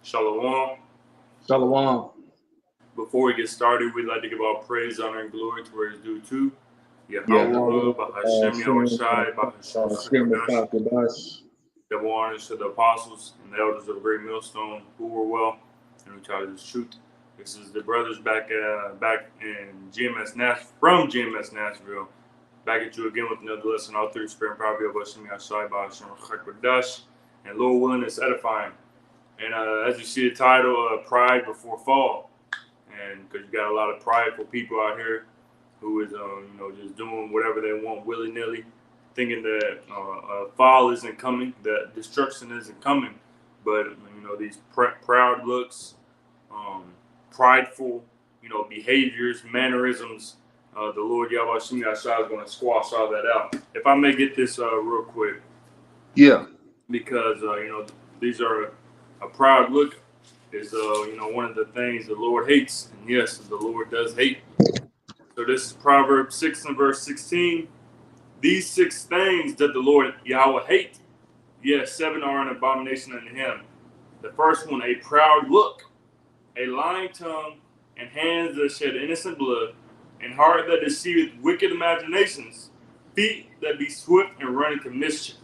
Shalom. Shalom. Before we get started, we'd like to give all praise, honor, and glory to where it's due to Yeah. Yahweh, Bahashem Yahushai, Bahashem Kodash. Double honors to the apostles and the elders of the Great Millstone who were well and who taught us truth. This is the brothers back in GMS from GMS Nashville. Back at you again with another lesson, all through spirit and power of Bahashem Yahushai, Bahashem Kodash, and Lord willing is edifying. And as you see the title, Pride Before Fall. And because you got a lot of prideful people out here who is, just doing whatever they want willy-nilly, thinking that fall isn't coming, that destruction isn't coming. But, these proud looks, prideful, behaviors, mannerisms, the Lord Yahweh Shem Yahshua is going to squash all that out. If I may get this real quick. Yeah. Because, these are a proud look. Is one of the things the Lord hates, and yes, the Lord does hate. So this is Proverbs 6 and verse 16. These 6 things that the Lord Yahweh hate, yes, 7 are an abomination unto him. The first one, a proud look, a lying tongue, and hands that shed innocent blood, and heart that deceiveth wicked imaginations, feet that be swift and run into mischief,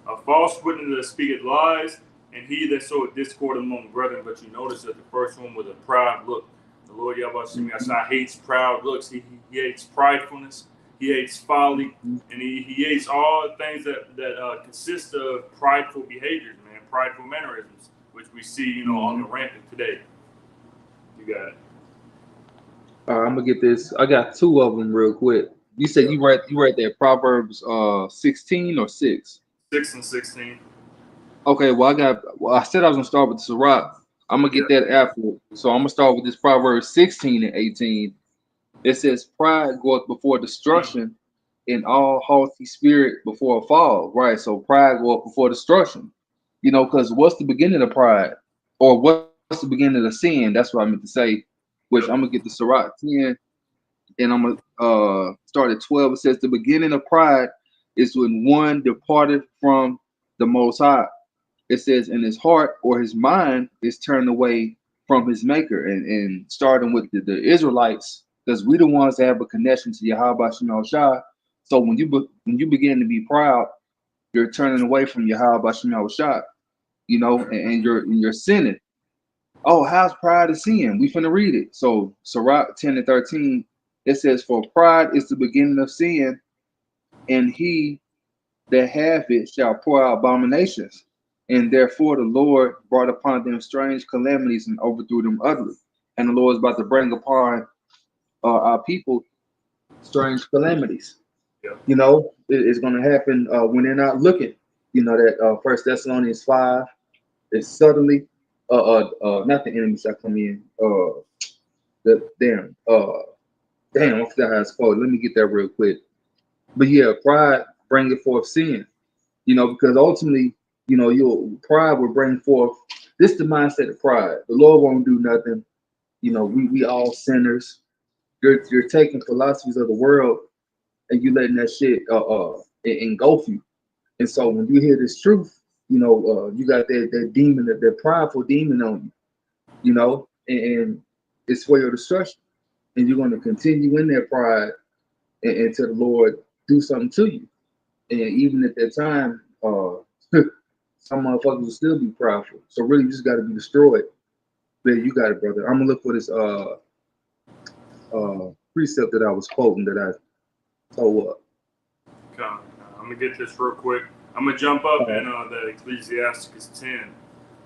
a false witness that speaketh lies, and he that soweth discord among brethren. But you notice that the first one was a proud look. The Lord Yahweh Shem Yahshua hates proud looks. He hates pridefulness. He hates folly. And he hates all things that consist of prideful behaviors, man, prideful mannerisms, which we see, on the rampant today. You got it. I'm gonna get this. I got 2 of them real quick. You said you read that Proverbs 16 or 6? 6 and 16. Okay, I said I was gonna start with the Sirach. I'm gonna get that after. So I'm gonna start with this Proverbs 16 and 18. It says, pride goeth before destruction, and all haughty spirit before a fall. Right. So pride goeth before destruction. Because what's the beginning of pride? Or what's the beginning of the sin? That's what I meant to say. Which I'm gonna get the Sirach 10, and I'm gonna start at 12. It says the beginning of pride is when one departed from the Most High. It says in his heart or his mind is turned away from his maker, and starting with the Israelites, because we the ones that have a connection to Yahweh Shem Shai. So when you begin to be proud, you're turning away from Yahweh Shem Shai, and you're sinning. Oh, how's pride a sin? We finna read it. So Sirach 10 and 13, it says, for pride is the beginning of sin, and he that hath it shall pour out abominations. And therefore the Lord brought upon them strange calamities and overthrew them utterly. And the Lord is about to bring upon our people strange calamities. Yeah. It's going to happen when they're not looking. That 1 Thessalonians 5 is suddenly, not the enemy shall come in. I forgot how it's called. Let me get that real quick. But yeah, pride bringeth forth sin. Because ultimately, your pride will bring forth this the mindset of pride. The Lord won't do nothing. We all sinners. You're taking philosophies of the world and you letting that shit engulf you. And so when you hear this truth, you got that demon, that prideful demon on you, and it's for your destruction. And you're going to continue in that pride until the Lord do something to you. And even at that time, some motherfuckers will still be prideful. So really, you just got to be destroyed. But you got it, brother. I'm gonna look for this precept that I was quoting that I told up. Okay. I'm gonna get this real quick. I'm gonna jump up in the Ecclesiasticus 10,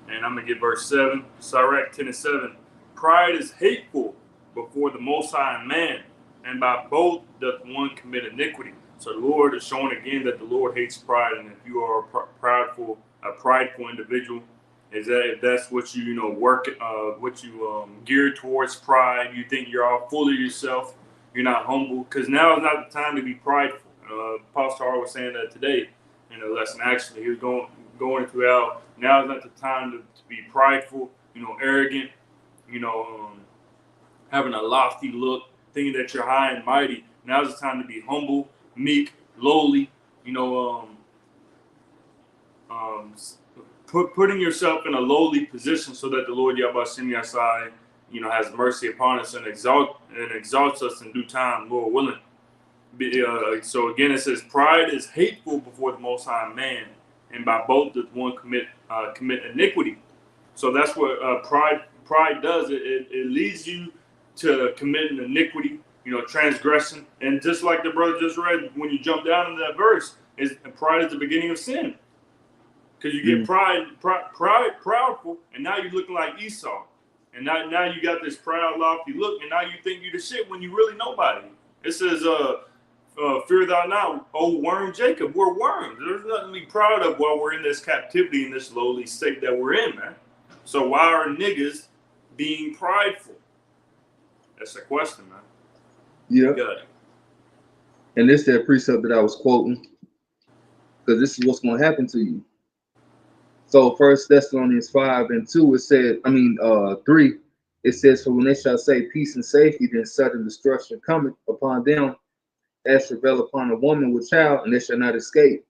and I'm gonna get verse 7. Sirach 10 and 7. Pride is hateful before the Most High and man, and by both doth one commit iniquity. So the Lord is showing again that the Lord hates pride, and if you are a prideful individual, is that if that's what you work, what you gear towards pride, you think you're all full of yourself, you're not humble, because now is not the time to be prideful. Pastor R was saying that today in the lesson. Actually, he was going throughout. Now is not the time to be prideful, arrogant, having a lofty look, thinking that you're high and mighty. Now is the time to be humble, meek, lowly, putting yourself in a lowly position so that the Lord Yahweh Yasai, has mercy upon us and exalts us in due time, Lord willing. So again, it says pride is hateful before the Most High man, and by both does one commit iniquity. So that's what pride does. It leads you to committing iniquity, transgression, and just like the brother just read, when you jump down into that verse, pride is the beginning of sin. Because you get proudful, and now you're looking like Esau, and now you got this proud, lofty look, and now you think you're the shit when you really nobody. It says, "Fear thou not, O worm Jacob." We're worms. There's nothing to be proud of while we're in this captivity, in this lowly state that we're in, man. So why are niggas being prideful? That's the question, man. Yeah. And this that precept that I was quoting, because this is what's going to happen to you. So 1 Thessalonians 5:2, it said, 3, it says, "For when they shall say peace and safety, then sudden destruction cometh upon them, as travail upon a woman with child, and they shall not escape."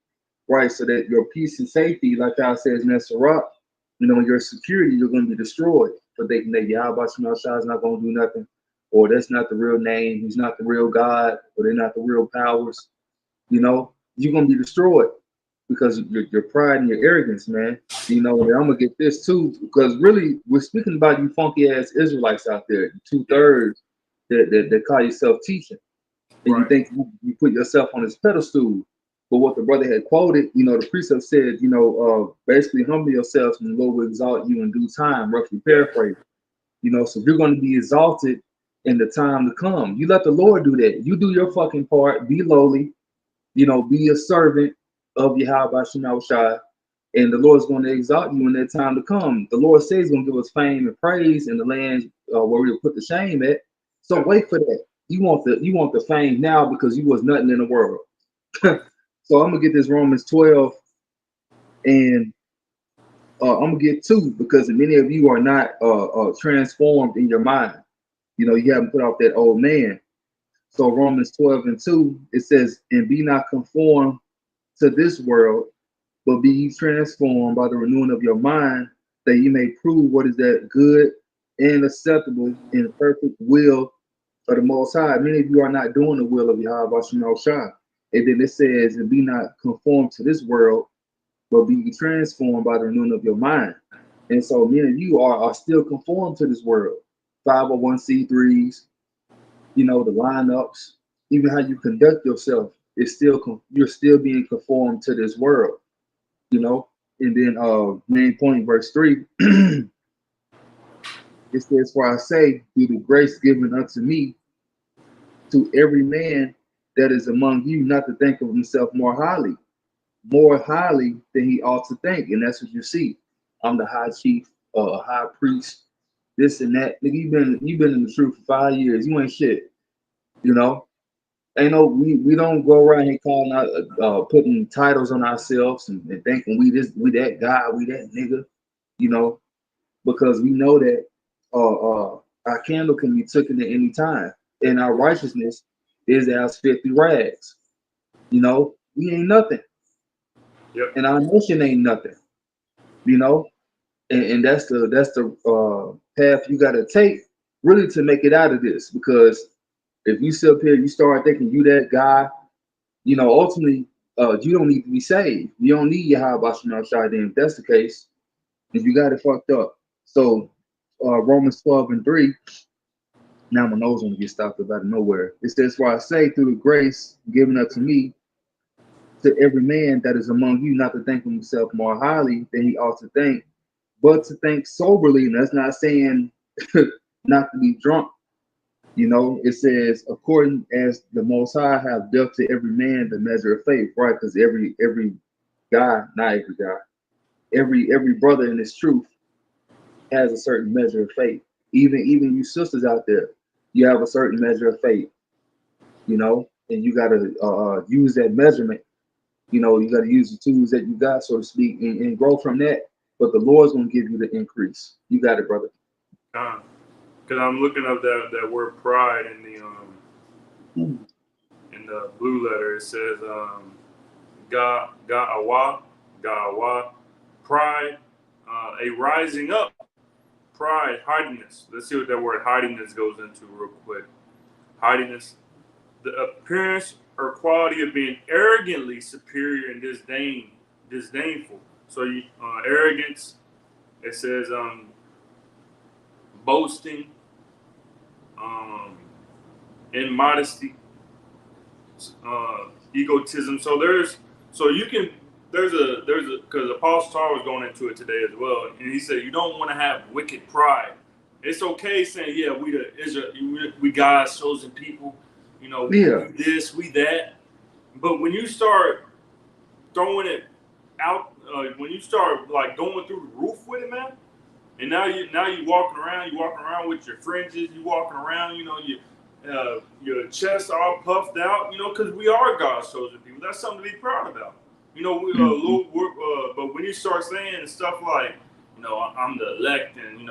Right, so that your peace and safety, like God says in Sirach, your security, you're going to be destroyed. But they can say, Yahweh is not going to do nothing, or that's not the real name, he's not the real God, or they're not the real powers. You're going to be destroyed because your pride and your arrogance, man. And I'm gonna get this too, because really we're speaking about you funky ass Israelites out there, 2/3 that call yourself teaching, and you think you put yourself on this pedestal. But what the brother had quoted, the precept said, basically humble yourselves and the Lord will exalt you in due time, roughly paraphrase. So you're going to be exalted in the time to come. You let the Lord do that. You do your fucking part, be lowly, be a servant of Yahweh Shai, and the Lord's going to exalt you in that time to come. The Lord says he's going to give us fame and praise in the land where we'll put the shame at. So wait for that. You want the fame now because you was nothing in the world. So I'm gonna get this Romans 12, and I'm gonna get 2 because many of you are not transformed in your mind. You haven't put off that old man. So Romans 12:2, it says, "And be not conformed to this world, but be ye transformed by the renewing of your mind, that ye may prove what is that good and acceptable and perfect will of the Most High." Many of you are not doing the will of Yahweh Shai. And then it says, "And be not conformed to this world, but be transformed by the renewing of your mind." And so many of you are still conformed to this world. 501c3s, the lineups, even how you conduct yourself is you're still being conformed to this world. And then main point, verse 3, it says, "For I say, through the grace given unto me, to every man that is among you, not to think of himself more highly than he ought to think." And that's what you see. I'm the high chief, high priest, this and that. Nigga, you've been in the truth for 5 years. You ain't shit. Ain't no, we don't go around here calling out, putting titles on ourselves and thinking we that guy, we that nigga, because we know that our candle can be taken at any time, and our righteousness is as filthy rags. We ain't nothing. Yep. And our mission ain't nothing. And that's the path you got to take really to make it out of this. Because if you sit up here, you start thinking you that guy, ultimately, you don't need to be saved. You don't need Yahweh Shai. Then if that's the case, then you got it fucked up. So Romans 12:3. Now my nose gonna get stopped up out of nowhere. It says, "For I say, through the grace given unto me, to every man that is among you, not to think of himself more highly than he ought to think, but to think soberly." And that's not saying not to be drunk. It says, "According as the Most High have dealt to every man the measure of faith," right? Because every guy, not every guy, every brother in this truth has a certain measure of faith. Even you sisters out there, you have a certain measure of faith, and you got to use that measurement. You got to use the tools that you got, so to speak, and grow from that. But the Lord's going to give you the increase. You got it, brother. Because I'm looking up that word pride in the blue letter. It says Ga'awa, pride, a rising up, pride, haughtiness. Let's see what that word haughtiness goes into real quick. Haughtiness, the appearance or quality of being arrogantly superior and disdainful. So arrogance, it says boasting, immodesty, egotism. So there's because Apostle Paul was going into it today as well, and he said you don't want to have wicked pride. It's okay saying, yeah, we God's chosen people, we do this, we that. But when you start throwing it out, when you start like going through the roof with it, man, and now you walking around with your fringes, you walking around, your chest all puffed out, because we are God's chosen people. That's something to be proud about. But when you start saying stuff like, I'm the elect, and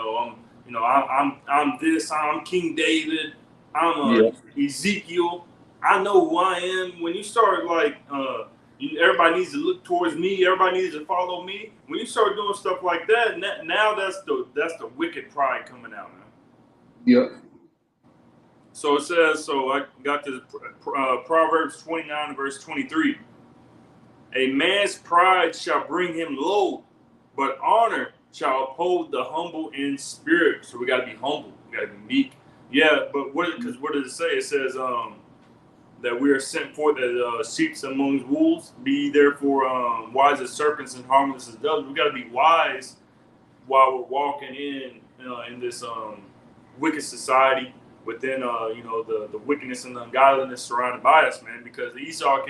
I'm this, I'm King David, I'm Ezekiel, I know who I am. When you start like, everybody needs to look towards me, everybody needs to follow me. When you start doing stuff like that, now that's the wicked pride coming out, man. Yep. So it says, I got this Proverbs 29 verse 23. A man's pride shall bring him low, but honor shall uphold the humble in spirit. So we got to be humble. We got to be meek. Yeah, but what does it say? It says that we are sent forth as sheep among wolves. Be therefore wise as serpents and harmless as doves. We got to be wise while we're walking in this wicked society. Within the wickedness and the ungodliness surrounded by us, man, because Esau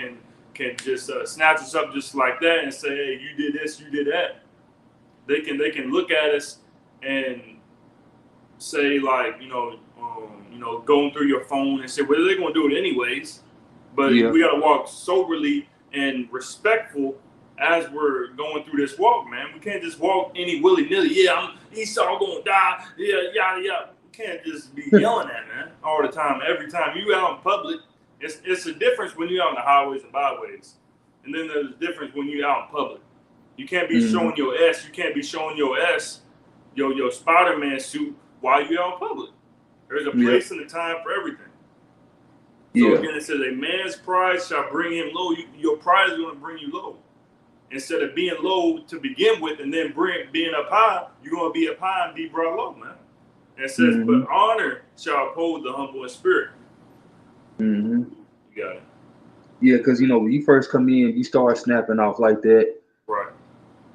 can just snatch us up just like that and say, hey, you did this, you did that. They can look at us and say like, going through your phone and say, well, they're gonna do it anyways. But we gotta walk soberly and respectful as we're going through this walk, man. We can't just walk any willy-nilly. Yeah, I'm Esau gonna die. Yeah, yada yada. Can't just be yelling at, man, all the time. Every time you out in public, it's a difference when you're out on the highways and byways, and then there's a difference when you're out in public. You can't be showing your S. You can't be showing your S, your Spider-Man suit while you're out in public. There's a place and a time for everything. So again, it says a man's pride shall bring him low. Your pride is going to bring you low. Instead of being low to begin with, and then being up high, you're going to be up high and be brought low, man. And it says, but honor shall uphold the humble in spirit. You got it. Yeah, because, when you first come in, you start snapping off like that. Right.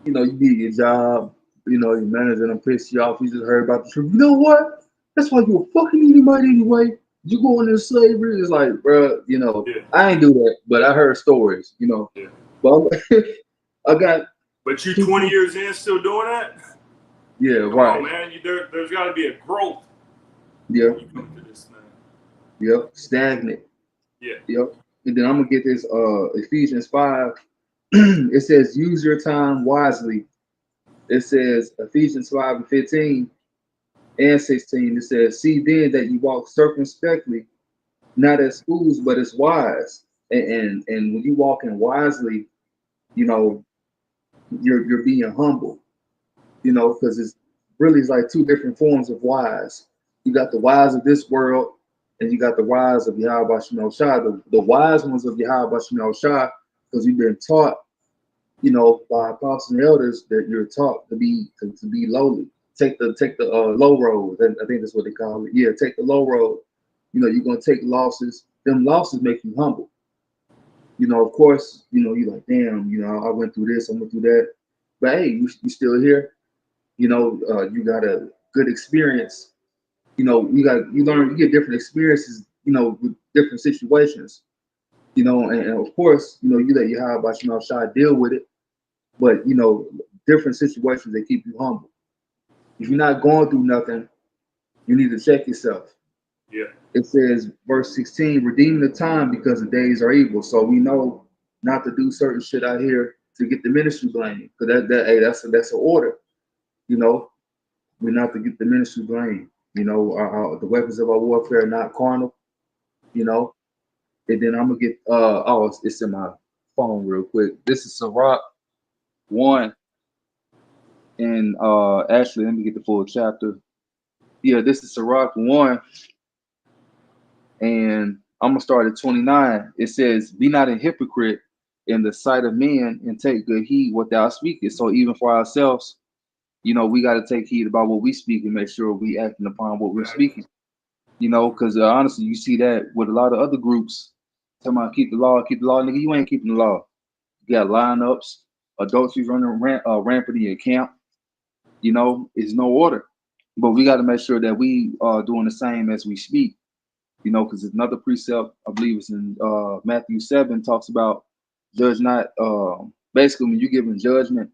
You did your job. Your manager done pissed you off. You just heard about the truth. You know what? That's why you were fucking anybody anyway. You going into slavery. It's like, bro, I ain't do that, but I heard stories, Yeah. But I got. But you 20 years in still doing that? Yeah, Come right. on, man. There's got to be a growth. Yeah. When you come to this, man. Yep. Stagnant. Yeah. Yep. And then I'm gonna get this Ephesians 5. It says, use your time wisely. It says Ephesians 5:15 and 16. It says, see then that you walk circumspectly, not as fools, but as wise. And when you walk in wisely, you're being humble. Because it's really like two different forms of wise. You got the wise of this world, and you got the wise of Yahweh Shemel Shah. The wise ones of Yahweh Shemel Shah, because you've been taught, by apostles and elders, that you're taught to be lowly. Take the low road. I think that's what they call it. Yeah, take the low road. You're gonna take losses. Them losses make you humble. Of course, you're like, damn, I went through this, I went through that. But hey, you still here. You got a good experience. You get different experiences, with different situations. And of course, you let Yahweh Shemel Shah deal with it. But different situations, they keep you humble. If you're not going through nothing, you need to check yourself. Yeah. It says, verse 16, redeem the time because the days are evil. So we know not to do certain shit out here to get the ministry blame. Because that's an order. We're not to get the ministry blame. The weapons of our warfare are not carnal. And then I'm gonna get it's in my phone real quick. This is Sirach 1. And actually, let me get the full chapter. Yeah, this is Sirach 1, and I'm gonna start at 29. It says, "Be not a hypocrite in the sight of men, and take good heed what thou speakest." So even for ourselves, we got to take heed about what we speak and make sure we acting upon what we're speaking. Because honestly, you see that with a lot of other groups talking about keep the law, nigga. You ain't keeping the law. You got lineups, adultery running rampant in your camp. It's no order. But we got to make sure that we are doing the same as we speak. Because another precept, I believe it's in Matthew 7, talks about judge not. Basically, when you're giving judgment,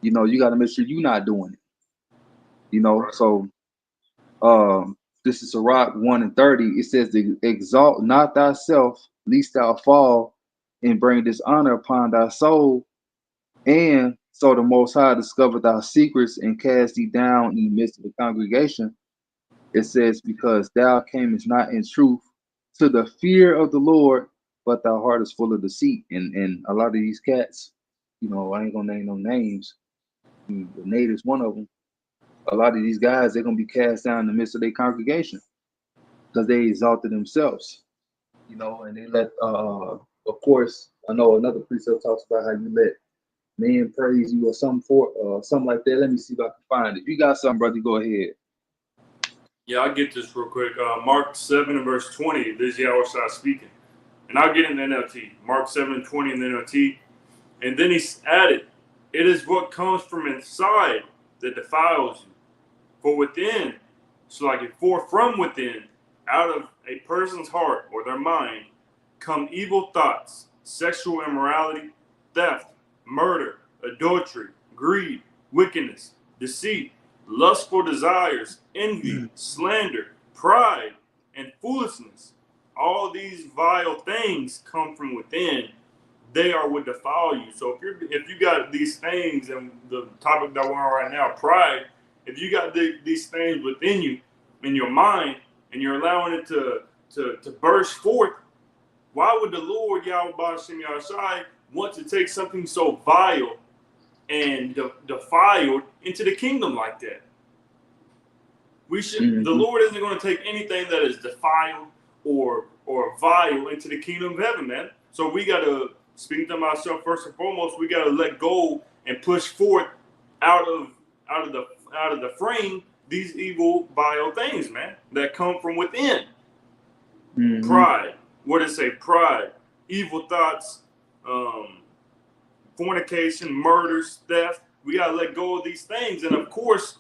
you got to make sure you're not doing it. Right. So this is Sirach 1 and 30. It says, "Exalt not thyself, lest thou fall, and bring dishonor upon thy soul. And so the Most High discover thy secrets and cast thee down in the midst of the congregation." It says, "Because thou camest not in truth to the fear of the Lord, but thy heart is full of deceit." And a lot of these cats, I ain't gonna name no names. The native's one of them. A lot of these guys, they're gonna be cast down in the midst of their congregation because they exalted themselves, and they let. Of course, I know another precept talks about how you let man praise you or something like that. Let me see if I can find it. If you got something, brother, go ahead. Yeah, I'll get this real quick. Mark 7 and verse 20, this is Yahweh speaking. And I'll get in the NLT. Mark 7 and 20 in the NLT. And then he added, "It is what comes from inside that defiles you. For within," for from within, out of a person's heart or their mind, come evil thoughts, sexual immorality, theft, murder, adultery, greed, wickedness, deceit, lustful desires, envy, slander, pride, and foolishness. All these vile things come from within. They are what defile you. So if you got these things, and the topic that we're on right now, pride, if you got these things within you, in your mind, and you're allowing it to burst forth, why would the Lord Yahweh Bashim Yahshai want to take something so vile and defiled into the kingdom like that? We should. Mm-hmm. The Lord isn't going to take anything that is defiled or vile into the kingdom of heaven, man. So we got to speak to myself first and foremost. We got to let go and push forth out of the frame these evil, vile things, man, that come from within. Mm-hmm. Pride. What does it say? Pride, evil thoughts, fornication, murders, theft. We got to let go of these things. And of course,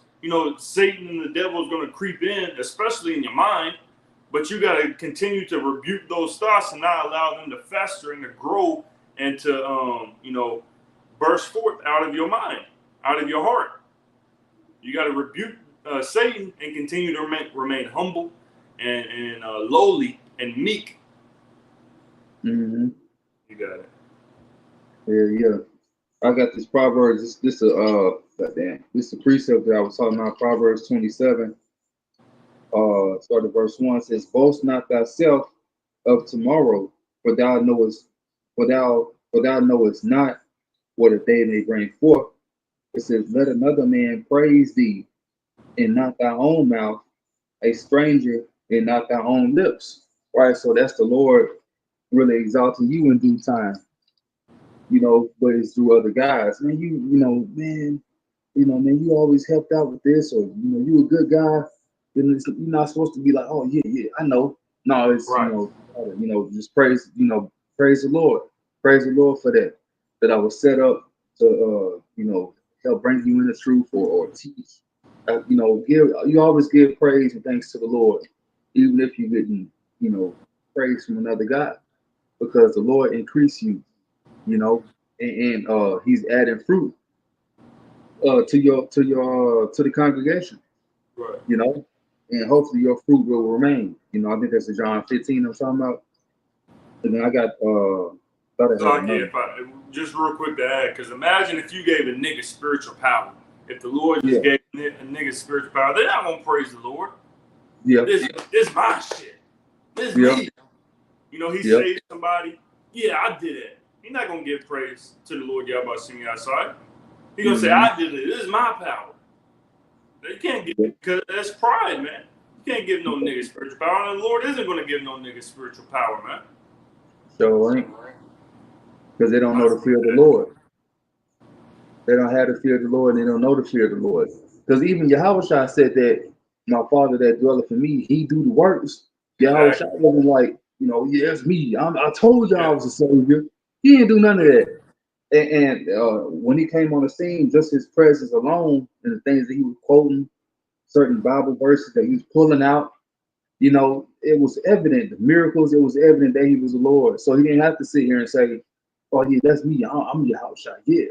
Satan and the devil is going to creep in, especially in your mind. But you got to continue to rebuke those thoughts and not allow them to fester and to grow and to, burst forth out of your mind, out of your heart. You got to rebuke Satan and continue to remain humble and lowly and meek. Mm-hmm. You got it. Yeah. I got this Proverbs. This is a precept that I was talking about. Proverbs 27. Start at verse 1. Says, "Boast not thyself of tomorrow, for thou knowest not what a day may bring forth." It says, "Let another man praise thee, and not thy own mouth, a stranger, and not thy own lips." Right. So that's the Lord really exalting you in due time. But it's through other guys. Man, man, you always helped out with this, or you a good guy. You're not supposed to be like, "Oh yeah, I know." No, it's right. Just praise the Lord. Praise the Lord for that. That I was set up to help bring you in the truth or teach. You always give praise and thanks to the Lord, even if you didn't praise from another God, because the Lord increase you. And he's adding fruit to the congregation, right? And hopefully your fruit will remain. I think that's in John 15 I'm talking about. And then I got just real quick to add, because imagine if you gave a nigga spiritual power. If the Lord just gave a nigga spiritual power, they're not gonna praise the Lord. Yeah, this my shit. This me. He saved somebody. Yeah, I did it. He's not gonna give praise to the Lord Yahweh singing outside. He's gonna say, I did it. This is my power. You can't get it because that's pride, man. You can't give no nigga spiritual power, and the Lord isn't gonna give no nigga spiritual power, man. So ain't, because they don't know the fear of the Lord. They don't have the fear of the Lord, and they don't know the fear of the Lord. Because even Yahweh said that my Father that dwelleth in me, he do the works. Yahweh wasn't like, yeah, it's me. I told y'all I was a savior. He didn't do none of that. And when he came on the scene, just his presence alone and the things that he was quoting, certain Bible verses that he was pulling out, it was evident, the miracles, it was evident that he was the Lord. So he didn't have to sit here and say, oh, yeah, that's me. I'm Yahweh. Yeah.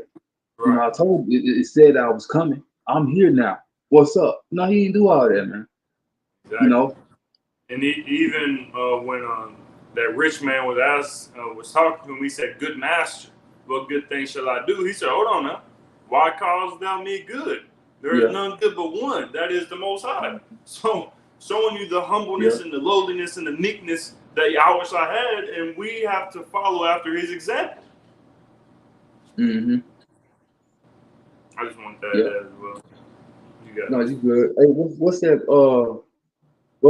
Right. I told you, it said I was coming. I'm here now. What's up? No, he didn't do all that, man. Exactly. And even when that rich man was talking to him, he said, good master, what good thing shall I do? He said, hold on now. Why callest thou me good? There is none good but one. That is the Most High. So showing you the humbleness and the lowliness and the meekness that Yahweh had, and we have to follow after his example. Mm-hmm. I just want to add that as well. You good. Hey, what's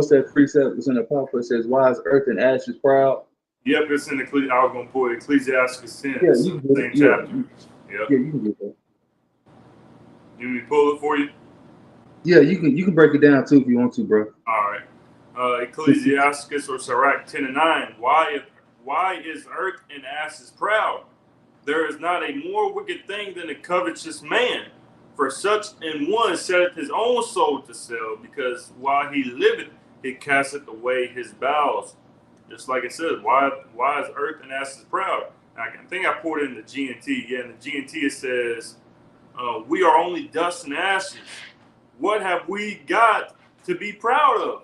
that precept that's in the Apocrypha? It says, why is earth and ashes proud? Yep, it's in the I was gonna put Ecclesiastes 10. Yeah, same chapter. Yeah, you can get that. You want me to pull it for you? Yeah, you can break it down too if you want to, bro. All right. Ecclesiastes or Sirach 10:9. Why is earth and ashes proud? There is not a more wicked thing than a covetous man. For such an one setteth his own soul to sell, because while he liveth, he casteth away his bowels. Just like it says, why is earth and ashes proud? I think I poured it in the G&T. Yeah, in the G&T it says, we are only dust and ashes. What have we got to be proud of?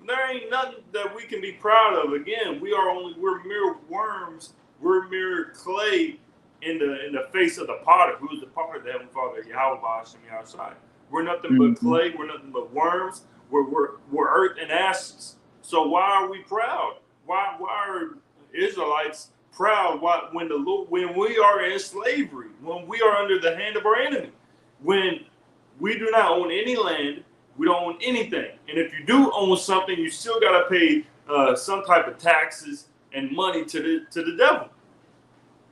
There ain't nothing that we can be proud of. Again, we're mere worms. We're mere clay in the face of the potter. Who's the potter? The Heavenly Father, Yahweh Hashem Yahushai. We're nothing but clay. We're nothing but worms. We're earth and ashes. So why are we proud? Why are Israelites proud? When we are in slavery, when we are under the hand of our enemy, when we do not own any land, we don't own anything. And if you do own something, you still got to pay some type of taxes and money to the devil.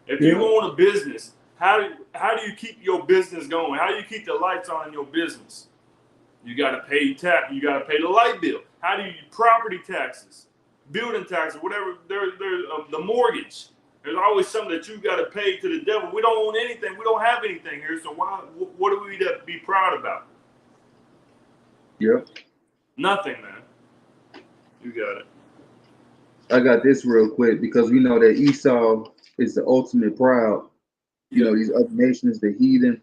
If you own a business, how do you keep your business going? How do you keep the lights on in your business? You got to pay you got to pay the light bill. How do you property taxes, building taxes, whatever? There's the mortgage. There's always something that you got to pay to the devil. We don't own anything. We don't have anything here. So what do we to be proud about? Yep. Nothing, man. You got it. I got this real quick because we know that Esau is the ultimate proud. You know, these other nations, the heathen,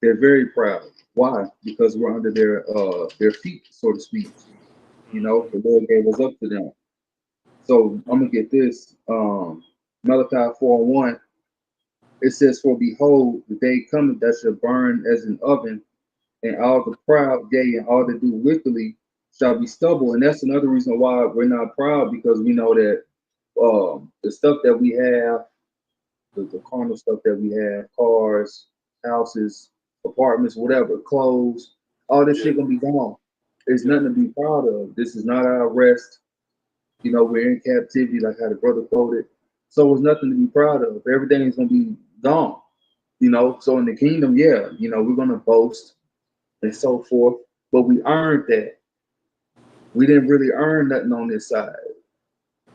they're very proud. Why? Because we're under their feet, so to speak. You know, the Lord gave us up to them. So I'm gonna get this. Malachi 4:1. It says, "For behold, the day cometh that shall burn as an oven, and all the proud, yea, and all that do wickedly shall be stubble." And that's another reason why we're not proud, because we know that the stuff that we have, the carnal stuff that we have, cars, houses, apartments, whatever, clothes, all this shit gonna be gone. There's nothing to be proud of. This is not our rest. You know, we're in captivity, like how the brother quoted. So it's nothing to be proud of. Everything is gonna be gone. You know, so in the kingdom, we're gonna boast and so forth, but we earned that. We didn't really earn nothing on this side,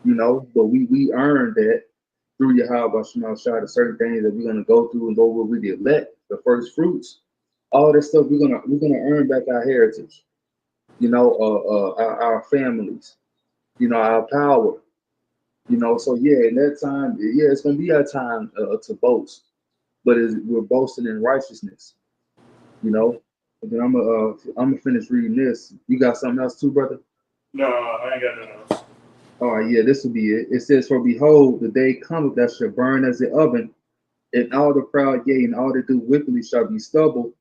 but we earned that through Yahweh Shema Shai, the certain things that we're gonna go through and go with the elect, the first fruits, all this stuff we're gonna earn back our heritage, our families, our power, So in that time, it's gonna be our time to boast, but we're boasting in righteousness, And then I'm gonna finish reading this. You got something else too, brother? No, I ain't got nothing else. All right, this will be it. It says, "For behold, the day cometh that shall burn as an oven, and all the proud, yea, and all that do wickedly shall be stubble,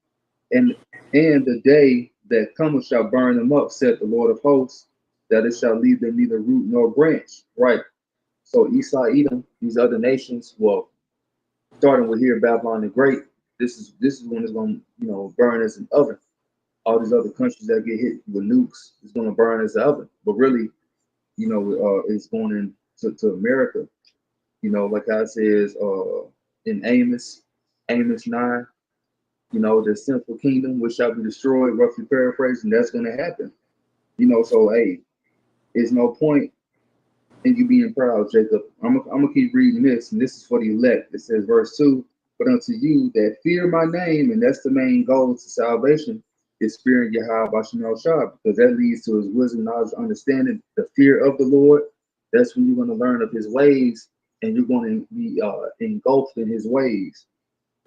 and the day that cometh shall burn them up, said the Lord of hosts, that it shall leave them neither root nor branch." Right. So Esau, Edom, these other nations, well, starting with here, Babylon the Great, this is when it's gonna, you know, burn as an oven. All these other countries that get hit with nukes is gonna burn as an oven. But really, you know, it's going into America. You know, like I says, in Amos 9, you know, the sinful kingdom which shall be destroyed, roughly paraphrasing, that's gonna happen. You know, so hey, there's no point in you being proud, Jacob. I'm gonna keep reading this, and this is for the elect. It says, verse 2, but unto you that fear my name, and that's the main goal to salvation, is fearing Yahweh Bashim Shah, because that leads to his wisdom, knowledge, understanding, the fear of the Lord. That's when you're going to learn of his ways, and you're going to be engulfed in his ways.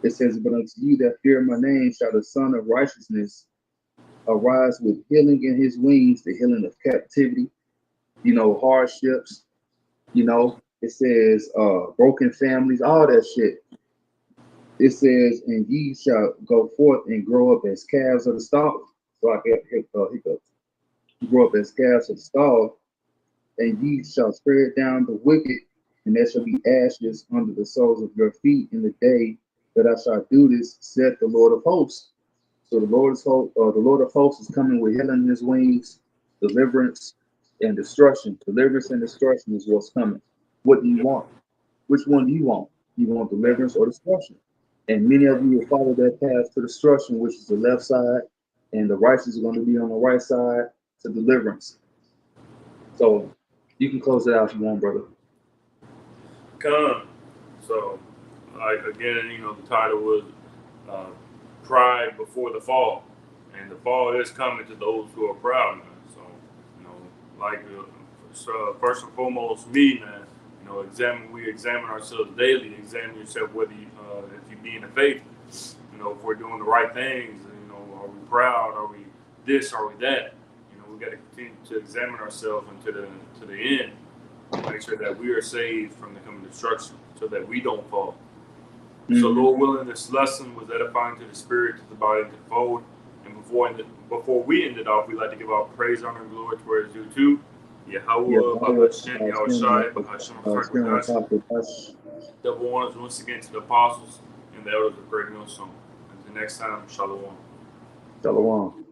It says, but unto you that fear my name shall the Son of Righteousness arise with healing in his wings, the healing of captivity, you know, hardships, you know. It says broken families, all that shit. It says, and ye shall go forth and grow up as calves of the stall. So I get hiccups. Grow up as calves of the stall, and ye shall spread down the wicked, and there shall be ashes under the soles of your feet in the day that I shall do this, said the Lord of hosts. So the Lord of hosts is coming with healing in his wings, deliverance and destruction. Deliverance and destruction is what's coming. What do you want? Which one do you want? You want deliverance or destruction? And many of you will follow that path to destruction, which is the left side, and the righteous are going to be on the right side to deliverance. So you can close it out if you want, brother. Come. So, like again, you know, the title was "Pride Before the Fall," and the fall is coming to those who are proud, man. So, you know, like first and foremost, me, man. You know, we examine ourselves daily. Examine yourself whether if you be in the faith. You know, if we're doing the right things. You know, are we proud? Are we this? Are we that? You know, we got to continue to examine ourselves to the end. Make sure that we are saved from the coming destruction, so that we don't fall. Mm-hmm. So, Lord willing, this lesson was edifying to the spirit, to the body, to the fold. And before we end it off, we like to give our praise, honor, and glory to where it's due to Yahweh, Bahashem, Yahushai, Bahashem, double honors once again to the apostles and the elders of Great Millstone. Until next time, Shalom. Shalom.